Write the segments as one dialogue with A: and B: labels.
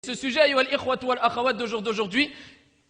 A: Ce sujet, ayyuhal ikhwatu wal akhawat d'aujourd'hui,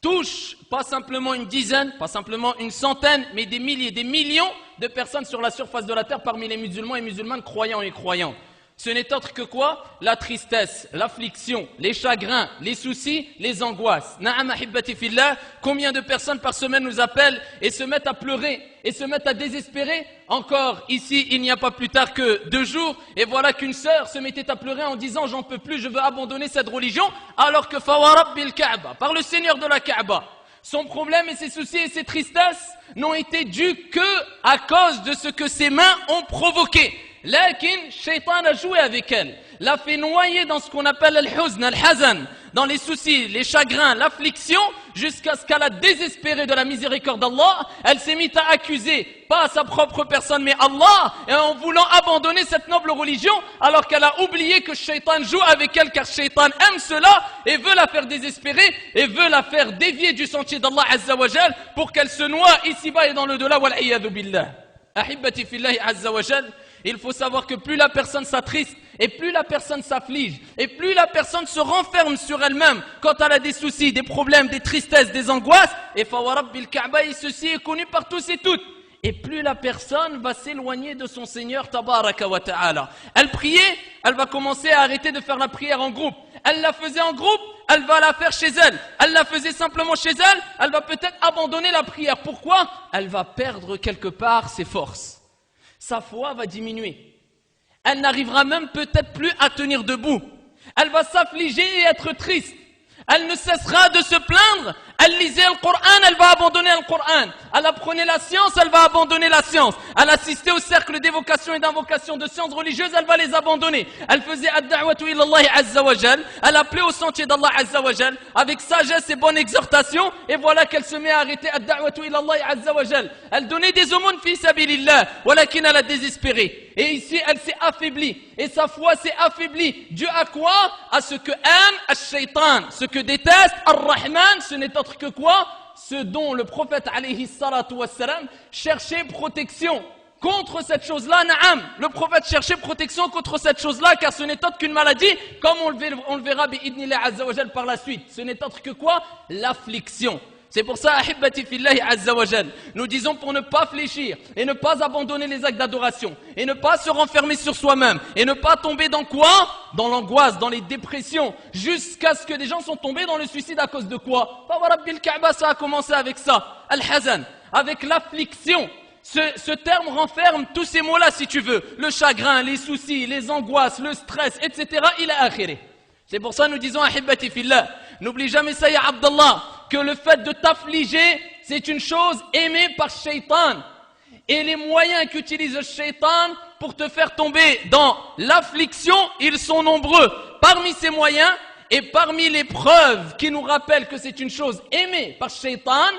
A: touche pas simplement une dizaine, pas simplement une centaine, mais des milliers, des millions de personnes sur la surface de la terre parmi les musulmans et musulmanes, croyants et croyantes. Ce n'est autre que quoi? La tristesse, l'affliction, les chagrins, les soucis, les angoisses. Na'am ahibbati fillah, combien de personnes par semaine nous appellent et se mettent à pleurer et se mettent à désespérer? Encore ici, il n'y a pas plus tard que 2 jours, et voilà qu'une sœur se mettait à pleurer en disant: j'en peux plus, je veux abandonner cette religion, alors que Fawarabbil Kaaba, par le Seigneur de la Kaaba, son problème et ses soucis et ses tristesses n'ont été dus que à cause de ce que ses mains ont provoqué. Lakin, Shaitan a joué avec elle, l'a fait noyer dans ce qu'on appelle al-huzn, al-hazan, dans les soucis, les chagrins, l'affliction, jusqu'à ce qu'elle a désespéré de la miséricorde d'Allah. Elle s'est mise à accuser, pas sa propre personne, mais Allah, et en voulant abandonner cette noble religion, alors qu'elle a oublié que Shaitan joue avec elle, car Shaitan aime cela, et veut la faire désespérer, et veut la faire dévier du sentier d'Allah Azza wa Jal, pour qu'elle se noie ici-bas et dans le delà, wal iyadhu billah. Ahibbati fillahi Azza wa Jal. Il faut savoir que plus la personne s'attriste, et plus la personne s'afflige, et plus la personne se renferme sur elle-même quand elle a des soucis, des problèmes, des tristesses, des angoisses, et Fawarabbil Kaaba, et ceci est connu par tous et toutes. Et plus la personne va s'éloigner de son Seigneur Tabaraka wa Ta'ala. Elle priait, elle va commencer à arrêter de faire la prière en groupe. Elle la faisait en groupe, elle va la faire chez elle. Elle la faisait simplement chez elle, elle va peut-être abandonner la prière. Pourquoi? Elle va perdre quelque part ses forces. Sa foi va diminuer. Elle n'arrivera même peut-être plus à tenir debout. Elle va s'affliger et être triste. Elle ne cessera de se plaindre. Elle lisait le Coran, elle va abandonner le Coran. Elle apprenait la science, elle va abandonner la science. Elle assistait au cercle d'évocation et d'invocation de sciences religieuses, elle va les abandonner. Elle faisait ad-da'watu ila Allah Azza wa Jal. Elle appelait au sentier d'Allah Azza wa Jal avec sagesse et bonne exhortation. Et voilà qu'elle se met à arrêter ad-da'watu ila Allah Azza wa Jal. Elle donnait des aumônes fi sabilillah. Walakin elle a désespéré. Et ici, elle s'est affaiblie. Et sa foi s'est affaiblie. Dû à quoi? À ce que aime al-shaytan, ce que déteste ar-Rahman, ce n'est autre que quoi? Ce dont le prophète alayhi salatu wassalam cherchait protection contre cette chose-là. Na'am, le prophète cherchait protection contre cette chose-là, car ce n'est autre qu'une maladie, comme on le verra bi'idnillah azza wa jal par la suite. Ce n'est autre que quoi? L'affliction. C'est pour ça, ahibbati fillahi azza wa jal, nous disons pour ne pas fléchir et ne pas abandonner les actes d'adoration et ne pas se renfermer sur soi-même et ne pas tomber dans quoi? Dans l'angoisse, dans les dépressions, jusqu'à ce que des gens sont tombés dans le suicide à cause de quoi? Fawarabbil Kaaba, ça a commencé avec ça, al-hazan, avec l'affliction. Ce terme renferme tous ces mots-là si tu veux, le chagrin, les soucis, les angoisses, le stress, etc. Il a akhiré. C'est pour ça que nous disons ahibbati fillah, n'oublie jamais ça ya Abdallah, que le fait de t'affliger, c'est une chose aimée par Shaitan. Et les moyens qu'utilise le Shaitan pour te faire tomber dans l'affliction, ils sont nombreux. Parmi ces moyens, et parmi les preuves qui nous rappellent que c'est une chose aimée par Shaitan,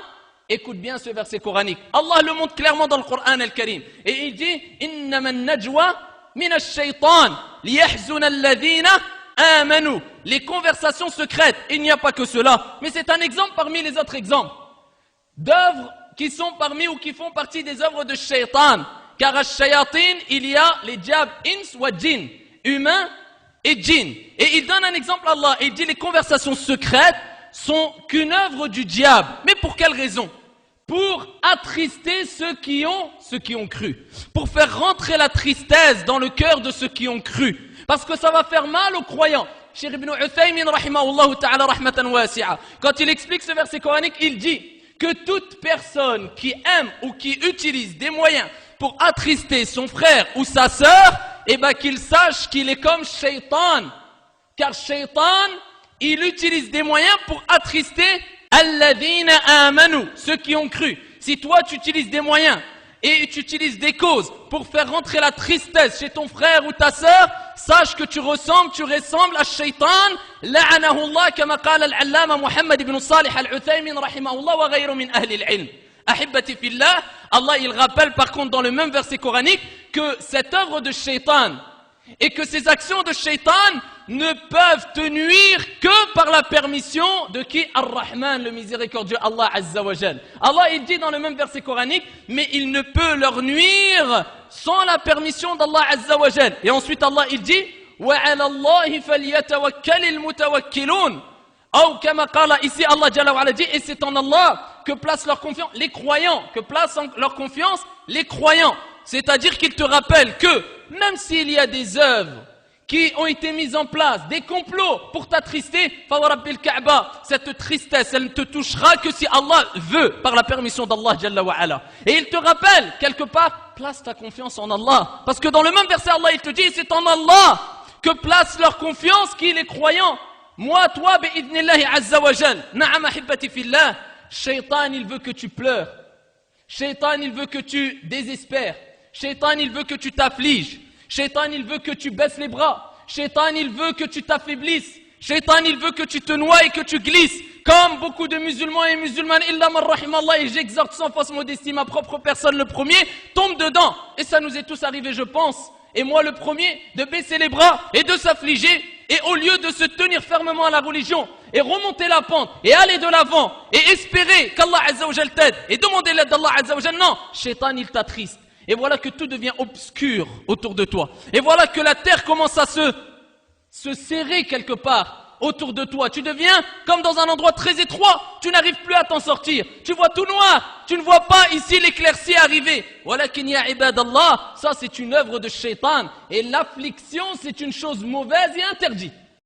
A: écoute bien ce verset coranique. Allah le montre clairement dans le Coran al-Karim. Et il dit, « Innama najwa min ash-shaytan liyahzuna alladhina amanu » les conversations secrètes, il n'y a pas que cela, mais c'est un exemple parmi les autres exemples d'œuvres qui sont parmi ou qui font partie des œuvres de Shaitan, car à Shayatin, il y a les diables ins wa djinn, humains et djinn. Et il donne un exemple à Allah, il dit les conversations secrètes sont qu'une œuvre du diable. Mais pour quelle raison? Pour attrister ceux qui ont cru, pour faire rentrer la tristesse dans le cœur de ceux qui ont cru, parce que ça va faire mal aux croyants. Cheikh Ibn Uthaymin rahimahullah ta'ala rahmatan wasi'a, quand il explique ce verset coranique, il dit que toute personne qui aime ou qui utilise des moyens pour attrister son frère ou sa sœur, eh ben qu'il sache qu'il est comme Shaitan, car Shaitan, il utilise des moyens pour attrister alladhina amanu, ceux qui ont cru. Si toi tu utilises des moyens et tu utilises des causes pour faire rentrer la tristesse chez ton frère ou ta sœur, sache que tu ressembles à Shaitan, la'anahu Allah, kama qala al-allama Muhammad ibn Salih al-Uthaymin rahimahullah wa ghayru min ahli al-ilm. Ahibbati fillah, Allah il rappelle par contre dans le même verset coranique que cette œuvre de Shaitan et que ces actions de Shaitan ne peuvent te nuire que par la permission de qui? Ar-Rahman, le miséricordieux Allah Azza wa Jal. Allah il dit dans le même verset coranique, mais il ne peut leur nuire sans la permission d'Allah Azza wa Jal. Et ensuite Allah il dit, وعلى الله فليتوكل المتوكلون. Ou كما قال ici Allah Jalla wa Ala dit, et c'est en Allah que placent leur confiance les croyants, que placent leur confiance les croyants. C'est-à-dire qu'il te rappelle que même s'il y a des œuvres qui ont été mises en place, des complots pour t'attrister, Fawarabbil Kaaba, cette tristesse, elle ne te touchera que si Allah veut, par la permission d'Allah Jalla wa Ala. Et il te rappelle, quelque part, place ta confiance en Allah. Parce que dans le même verset, Allah il te dit, c'est en Allah que placent leur confiance qui les croyants. Moi, toi, bi'idnillahi azza wa jal, na'am ahibbati fillah, Shaitan il veut que tu pleures. Shaitan il veut que tu désespères. Shaitan il veut que tu t'affliges. Shaitan il veut que tu baisses les bras. Shaitan il veut que tu t'affaiblisses. Shaitan il veut que tu te noies et que tu glisses. Comme beaucoup de musulmans et musulmanes, illa man rahimallah, et j'exhorte sans fausse modestie ma propre personne, le premier, tombe dedans. Et ça nous est tous arrivé, je pense. Et moi le premier, de baisser les bras et de s'affliger. Et au lieu de se tenir fermement à la religion et remonter la pente et aller de l'avant et espérer qu'Allah Azza wa Jal t'aide et demander l'aide d'Allah Azza wa Jal, non, Shaitan il t'attriste. Et voilà que tout devient obscur autour de toi. Et voilà que la terre commence à se serrer quelque part autour de toi. Tu deviens comme dans un endroit très étroit. Tu n'arrives plus à t'en sortir. Tu vois tout noir. Tu ne vois pas ici l'éclaircie arriver. Walakin ya ibadallah, ça c'est une œuvre de Shaitan. Et l'affliction c'est une chose mauvaise et interdite.